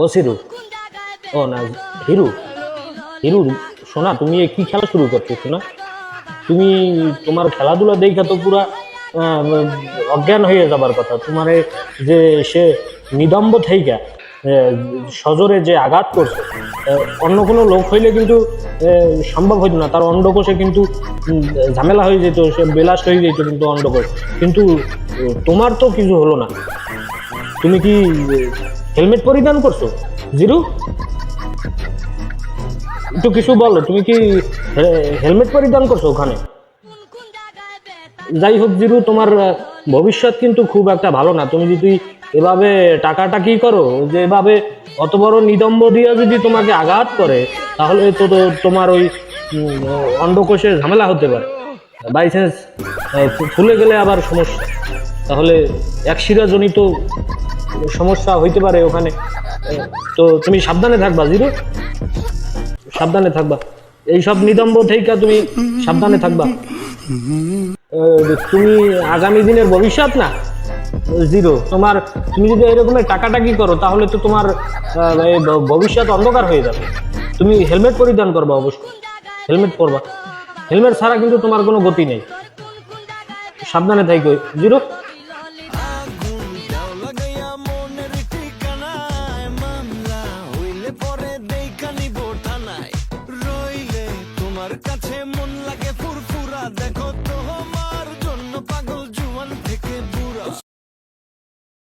ও সিরু, ও না, হিরু। হিরু, শোনা, তুমি কি খেলা শুরু করছো শোনা? তুমি তোমার খেলাধুলা দেখা তো পুরা আহ, অজ্ঞান হয়ে যাবার কথা তোমার। যে সে নিদম্ব থেইকা সজোরে যে আঘাত করছে, অন্য কোনো লোক হইলে কিন্তু সম্ভব হইতো না। তার অন্ডকোষে কিন্তু ঝামেলা হয়ে যেত, সে বেলাস্ট হয়ে যেত কিন্তু অন্ডকোষ। কিন্তু তোমার তো কিছু হলো না। তুমি কি হেলমেট পরিধান করছো জিরু? একটু কিছু বলো, তুমি কি হেলমেট পরিধান করছো ওখানে? যাই হোক জিরু, তোমার ভবিষ্যৎ কিন্তু খুব একটা ভালো না। তুমি যদি এভাবে টাকাটা কি করো, যে এভাবে অত বড় নিদম্ব দিয়ে যদি তোমাকে আঘাত করে, তাহলে তোমার ওই অন্ডকোষে ঝামেলা হতে পারে। বাই চান্স ফুলে গেলে আবার সমস্যা, তাহলে একশিরাজনিত সমস্যা হইতে পারে ওখানে। তো তুমি সাবধানে থাকবা জিরু, সাবধানে থাকবা। এইসব নিদম্ব থেকে তুমি সাবধানে থাকবা। তুমি আগামী দিনের ভবিষ্যৎ না জিরো তোমার। তুমি যদি এরকমের টাকাটাকি করো, তাহলে তো তোমার ভবিষ্যৎ অন্ধকার হয়ে যাবে। তুমি হেলমেট পরিধান করবা, অবশ্যই হেলমেট পরবা। হেলমেট ছাড়া কিন্তু তোমার কোনো গতি নেই। সাবধানে থাকো জিরো। তোমার কাছে মন লাগে ফুরফুরা দেখো।